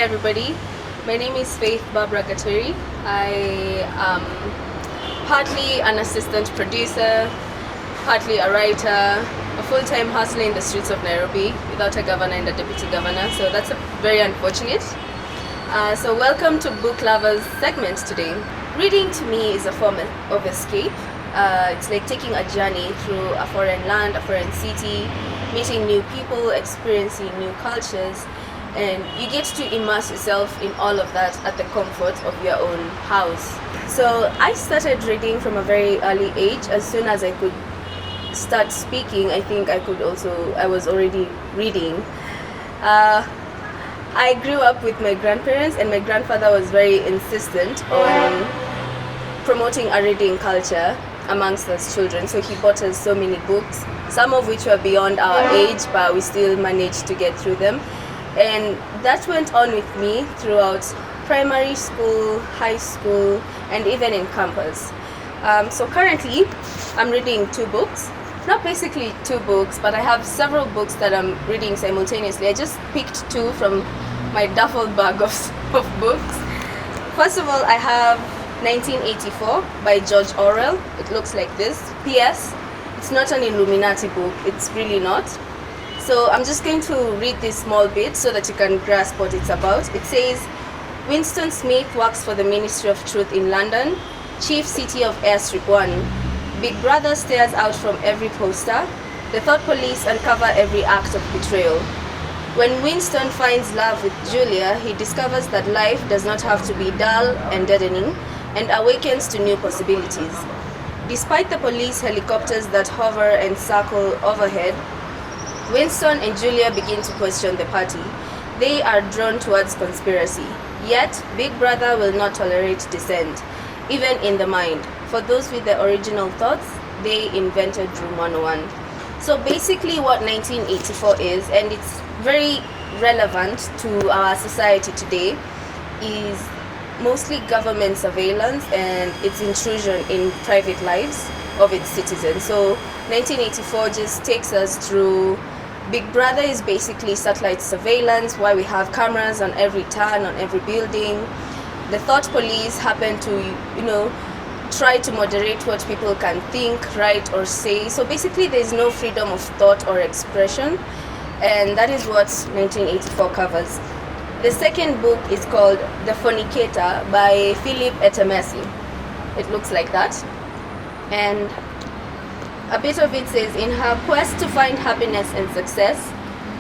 everybody. My name is Faith Barbara Gaturi. I am partly an assistant producer, partly a writer, a full-time hustler in the streets of Nairobi without a governor and a deputy governor. So that's very unfortunate. So welcome to Book Lovers segment today. Reading to me is a form of escape. It's like taking a journey through a foreign land, a foreign city, meeting new people, experiencing new cultures, and you get to immerse yourself in all of that at the comfort of your own house. So I started reading from a very early age. As soon as I could start speaking, I think I was already reading. I grew up with my grandparents, and my grandfather was very insistent on promoting a reading culture amongst us children. So he bought us so many books, some of which were beyond our age, but we still managed to get through them. And that went on with me throughout primary school, high school, and even in campus. So currently, I'm reading two books. Not basically two books, but I have several books that I'm reading simultaneously. I just picked two from my duffel bag of books. First of all, I have 1984 by George Orwell. It looks like this. P.S. It's not an Illuminati book. It's really not. So I'm just going to read this small bit so that you can grasp what it's about. It says, Winston Smith works for the Ministry of Truth in London, chief city of Airstrip 1. Big Brother stares out from every poster. The thought police uncover every act of betrayal. When Winston finds love with Julia, he discovers that life does not have to be dull and deadening, and awakens to new possibilities. Despite the police helicopters that hover and circle overhead, Winston and Julia begin to question the party. They are drawn towards conspiracy. Yet, Big Brother will not tolerate dissent, even in the mind. For those with the original thoughts, they invented Room 101. So basically what 1984 is, and it's very relevant to our society today, is mostly government surveillance and its intrusion in private lives of its citizens. So 1984 just takes us through. Big Brother is basically satellite surveillance, why we have cameras on every turn, on every building. The thought police happen to, try to moderate what people can think, write, or say. So basically there's no freedom of thought or expression, and that is what 1984 covers. The second book is called The Fornicator by Philip Etemesi. It looks like that. And a bit of it says, in her quest to find happiness and success,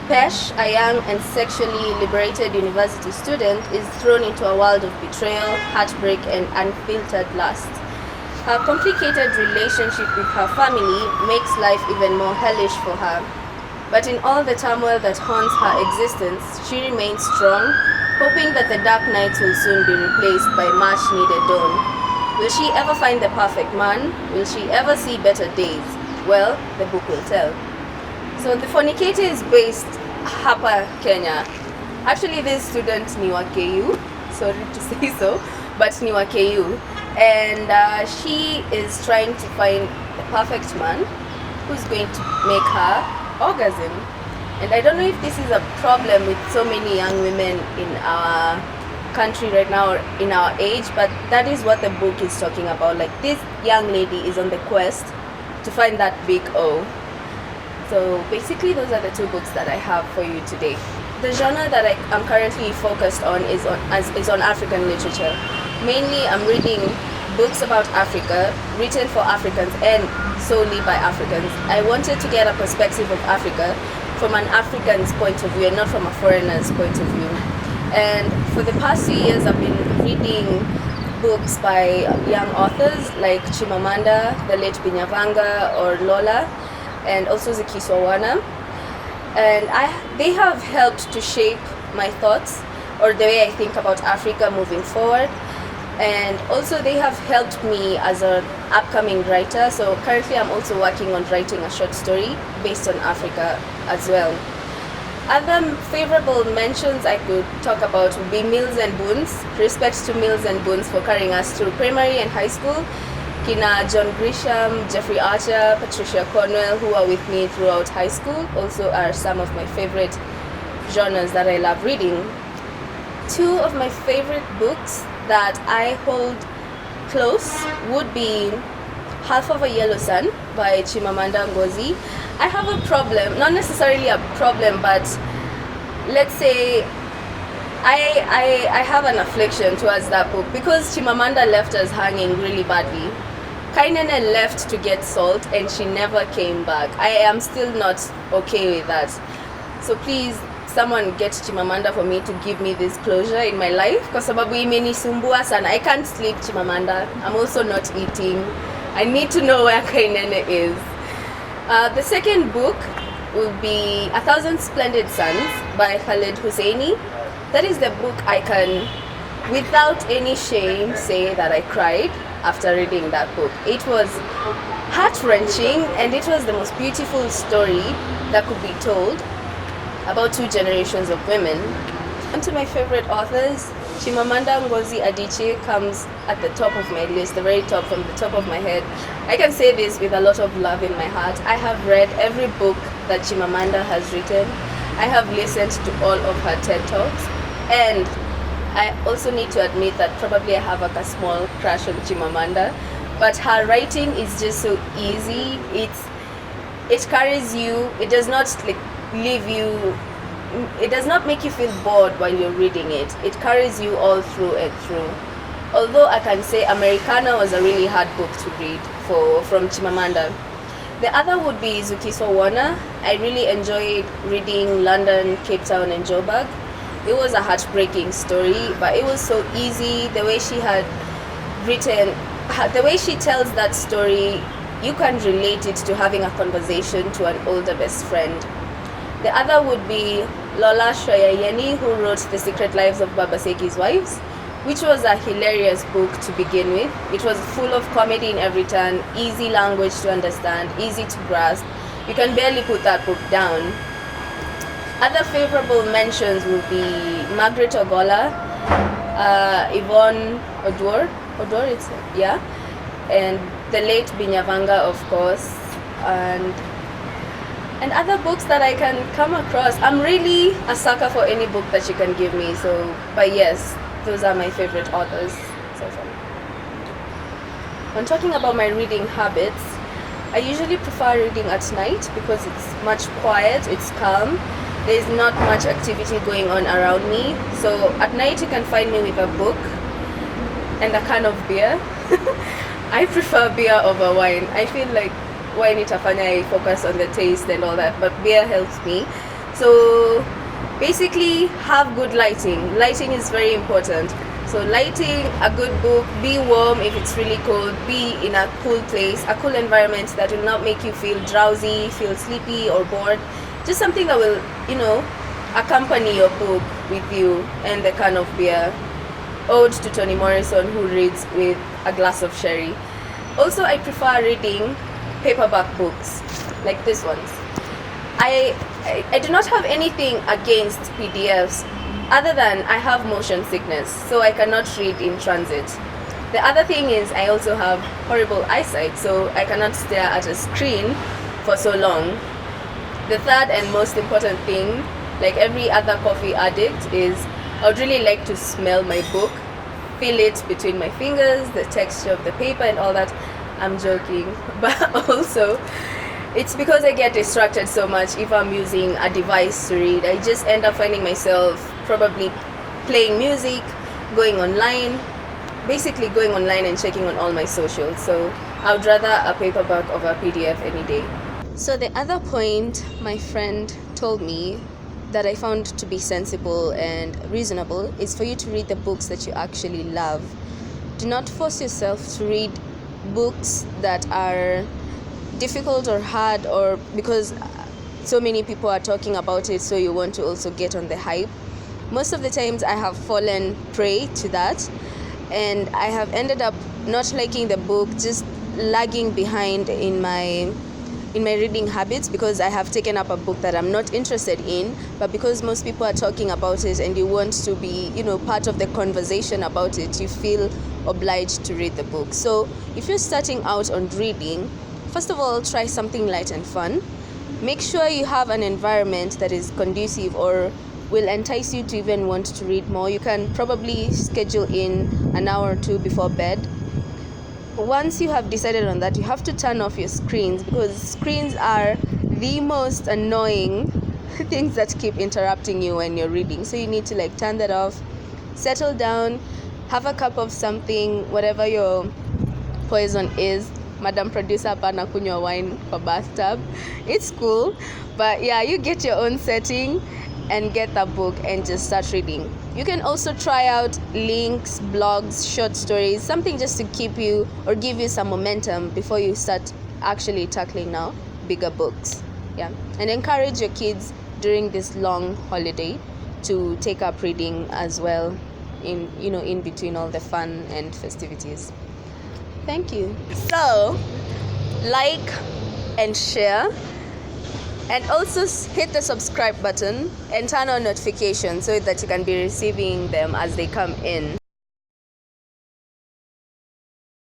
Pesh, a young and sexually liberated university student, is thrown into a world of betrayal, heartbreak, and unfiltered lust. Her complicated relationship with her family makes life even more hellish for her. But in all the turmoil that haunts her existence, she remains strong, hoping that the dark nights will soon be replaced by much-needed dawn. Will she ever find the perfect man? Will she ever see better days? Well, the book will tell. So The Fornicator is based hapa Kenya. Actually, this student ni wa KU, sorry to say so, but ni wa KU. And she is trying to find the perfect man who's going to make her orgasm. And I don't know if this is a problem with so many young women in our country right now, or in our age, but that is what the book is talking about. Like, this young lady is on the quest to find that big O. So basically those are the two books that I have for you today. The genre that I'm currently focused on is on African literature. Mainly I'm reading books about Africa, written for Africans and solely by Africans. I wanted to get a perspective of Africa from an African's point of view and not from a foreigner's point of view. And for the past few years I've been reading books by young authors like Chimamanda, the late Binyavanga, or Lola, and also Zikiswawana. And they have helped to shape my thoughts or the way I think about Africa moving forward. And also they have helped me as an upcoming writer. So currently I'm also working on writing a short story based on Africa as well. Other favorable mentions I could talk about would be Mills and Boons. Respect to Mills and Boons for carrying us through primary and high school. Kina John Grisham, Jeffrey Archer, Patricia Cornwell, who are with me throughout high school, also are some of my favorite genres that I love reading. Two of my favorite books that I hold close would be Half of a Yellow Sun by Chimamanda Ngozi. I have a problem, not necessarily a problem, but let's say I have an affliction towards that book because Chimamanda left us hanging really badly. Kainene left to get salt and she never came back. I am still not okay with that. So please, someone get Chimamanda for me to give me this closure in my life, because sababu imenisumbua sana. I can't sleep, Chimamanda. I'm also not eating. I need to know where Kainene is. The second book will be A Thousand Splendid Suns by Khaled Hosseini. That is the book I can, without any shame, say that I cried after reading that book. It was heart-wrenching and it was the most beautiful story that could be told about two generations of women. And to my favorite authors, Chimamanda Ngozi Adichie comes at the top of my list, the very top, from the top of my head. I can say this with a lot of love in my heart. I have read every book that Chimamanda has written. I have listened to all of her TED Talks, and I also need to admit that probably I have like a small crush on Chimamanda, but her writing is just so easy. It carries you. It does not like leave you. It does not make you feel bored while you're reading it. It carries you all through and through. Although I can say Americana was a really hard book to read from Chimamanda. The other would be Zukiso Wana. I really enjoyed reading London, Cape Town, and Joburg. It was a heartbreaking story, but it was so easy. The way she had written, the way she tells that story, you can relate it to having a conversation to an older best friend. The other would be Lola Shoyayeni, who wrote The Secret Lives of Babaseki's Wives, which was a hilarious book to begin with. It was full of comedy in every turn, easy language to understand, easy to grasp. You can barely put that book down. Other favorable mentions would be Margaret Ogola, Yvonne Odor, and the late Binyavanga, of course, and other books that I can come across. I'm really a sucker for any book that you can give me. But yes, those are my favorite authors so far. When talking about my reading habits, I usually prefer reading at night because it's much quiet, it's calm. There's not much activity going on around me. So at night you can find me with a book and a can of beer. I prefer beer over wine. I feel like wine itafanya I focus on the taste and all that, but beer helps me. So basically, have good lighting. Lighting is very important. So lighting, a good book, be warm if it's really cold, be in a cool place, a cool environment that will not make you feel drowsy, feel sleepy or bored. Just something that will, accompany your book with you and the can of beer. Ode to Toni Morrison, who reads with a glass of sherry. Also, I prefer reading paperback books like these ones. I do not have anything against PDFs other than I have motion sickness, so I cannot read in transit. The other thing is I also have horrible eyesight, so I cannot stare at a screen for so long. The third and most important thing, like every other coffee addict, is I would really like to smell my book, feel it between my fingers, the texture of the paper and all that. I'm joking, but also it's because I get distracted so much if I'm using a device to read. I just end up finding myself probably playing music, going online and checking on all my socials. So I would rather a paperback over a PDF any day. So the other point my friend told me that I found to be sensible and reasonable is for you to read the books that you actually love. Do not force yourself to read books that are difficult or hard, or because so many people are talking about it, so you want to also get on the hype. Most of the times I have fallen prey to that, and I have ended up not liking the book, just lagging behind in my reading habits because I have taken up a book that I'm not interested in, but because most people are talking about it and you want to be, part of the conversation about it, you feel obliged to read the book. So if you're starting out on reading, first of all, try something light and fun. Make sure you have an environment that is conducive or will entice you to even want to read more. You can probably schedule in an hour or two before bed. Once you have decided on that, you have to turn off your screens, because screens are the most annoying things that keep interrupting you when you're reading. So you need to like turn that off, settle down, have a cup of something, whatever your poison is. Madam producer hapa nakunywa wine kwa bathtub. It's cool, but yeah, you get your own setting and get the book and just start reading. You can also try out links, blogs, short stories, something just to keep you or give you some momentum before you start actually tackling now bigger books. Yeah, and encourage your kids during this long holiday to take up reading as well, in between all the fun and festivities. Thank you. So, like and share, and also hit the subscribe button and turn on notifications so that you can be receiving them as they come in.